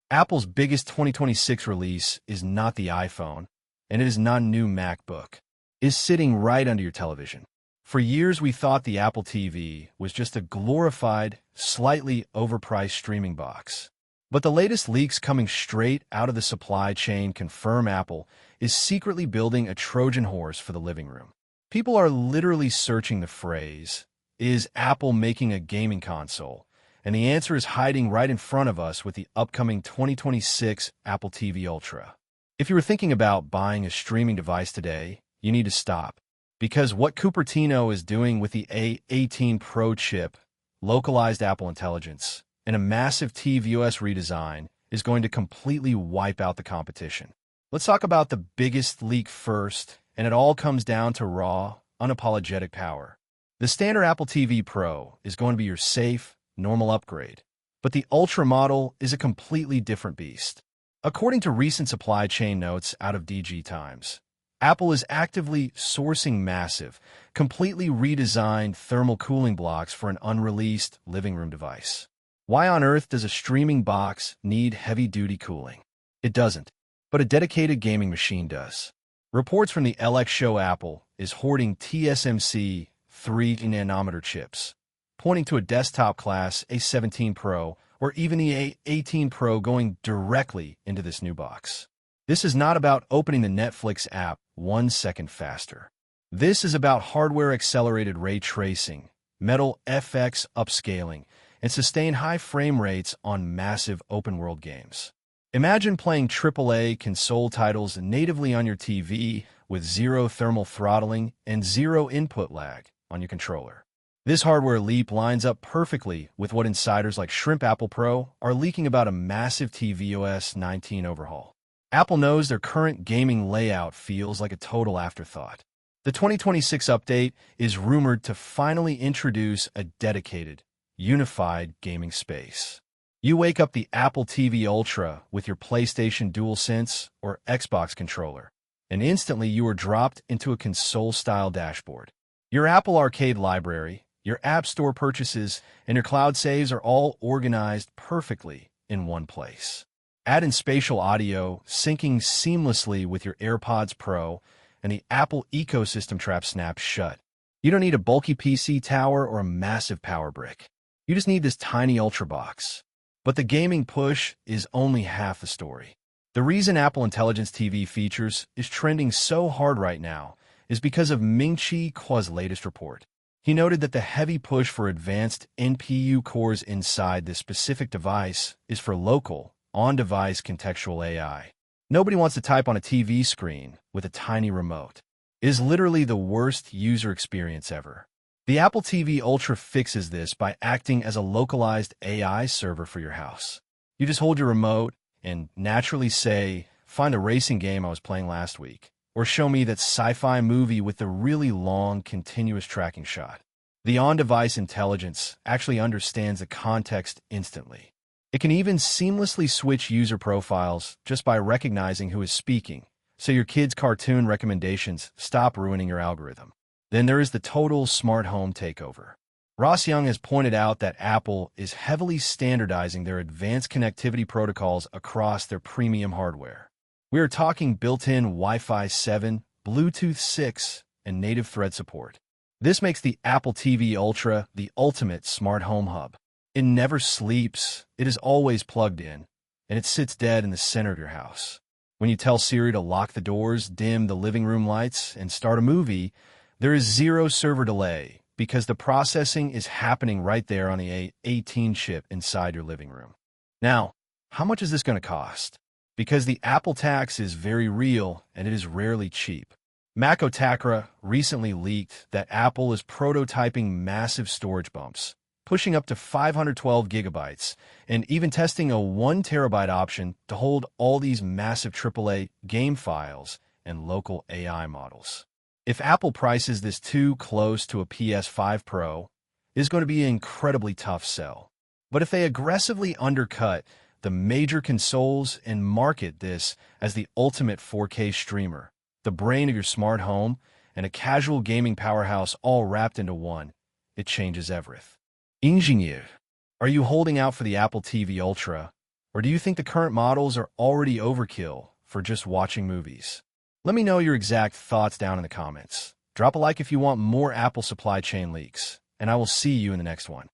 Apple's biggest 2026 release is not the iPhone, and it is not a new MacBook. It is sitting right under your television. For years, we thought the Apple TV was just a glorified, slightly overpriced streaming box. But the latest leaks coming straight out of the supply chain confirm Apple is secretly building a Trojan horse for the living room. People are literally searching the phrase, "Is Apple making a gaming console?" And the answer is hiding right in front of us with the upcoming 2026 Apple TV Ultra. If you were thinking about buying a streaming device today, you need to stop. Because what Cupertino is doing with the A18 Pro chip, localized Apple Intelligence, and a massive tvOS redesign is going to completely wipe out the competition. Let's talk about the biggest leak first, and it all comes down to raw, unapologetic power. The standard Apple TV Pro is going to be your safe, normal upgrade, but the Ultra model is a completely different beast. According to recent supply chain notes out of DG Times, Apple is actively sourcing massive, completely redesigned thermal cooling blocks for an unreleased living room device. Why on earth does a streaming box need heavy-duty cooling? It doesn't, but a dedicated gaming machine does. Reports from the LX show Apple is hoarding TSMC 3nm chips, pointing to a desktop-class A17 Pro or even the A18 Pro going directly into this new box. This is not about opening the Netflix app 1 second faster. This is about hardware-accelerated ray tracing, Metal FX upscaling, and sustained high frame rates on massive open-world games. Imagine playing AAA console titles natively on your TV with zero thermal throttling and zero input lag on your controller. This hardware leap lines up perfectly with what insiders like Shrimp Apple Pro are leaking about a massive tvOS 19 overhaul. Apple knows their current gaming layout feels like a total afterthought. The 2026 update is rumored to finally introduce a dedicated, unified gaming space. You wake up the Apple TV Ultra with your PlayStation DualSense or Xbox controller, and instantly you are dropped into a console-style dashboard. Your Apple Arcade library, your App Store purchases, and your cloud saves are all organized perfectly in one place. Add in spatial audio, syncing seamlessly with your AirPods Pro, and the Apple ecosystem trap snaps shut. You don't need a bulky PC tower or a massive power brick. You just need this tiny Ultra box. But the gaming push is only half the story. The reason Apple Intelligence TV features is trending so hard right now is because of Ming-Chi Kuo's latest report. He noted that the heavy push for advanced NPU cores inside this specific device is for local, on-device contextual AI. Nobody wants to type on a TV screen with a tiny remote. It is literally the worst user experience ever. The Apple TV Ultra fixes this by acting as a localized AI server for your house. You just hold your remote and naturally say, "Find a racing game I was playing last week," or "Show me that sci-fi movie with the really long, continuous tracking shot." The on-device intelligence actually understands the context instantly. It can even seamlessly switch user profiles just by recognizing who is speaking, so your kids' cartoon recommendations stop ruining your algorithm. Then there is the total smart home takeover. Ross Young has pointed out that Apple is heavily standardizing their advanced connectivity protocols across their premium hardware. We are talking built-in Wi-Fi 7, Bluetooth 6, and native Thread support. This makes the Apple TV Ultra the ultimate smart home hub. It never sleeps, it is always plugged in, and it sits dead in the center of your house. When you tell Siri to lock the doors, dim the living room lights, and start a movie, there is zero server delay because the processing is happening right there on the A18 chip inside your living room. Now, how much is this going to cost? Because the Apple tax is very real and it is rarely cheap. Mako Takara recently leaked that Apple is prototyping massive storage bumps, pushing up to 512 gigabytes, and even testing a 1 terabyte option to hold all these massive AAA game files and local AI models. If Apple prices this too close to a PS5 Pro, it is going to be an incredibly tough sell. But if they aggressively undercut the major consoles and market this as the ultimate 4K streamer, the brain of your smart home, and a casual gaming powerhouse all wrapped into one, it changes everything. Engineer, are you holding out for the Apple TV Ultra, Or do you think the current models are already overkill for just watching movies? Let me know your exact thoughts down in the comments. Drop a like if you want more Apple supply chain leaks, and I will see you in the next one.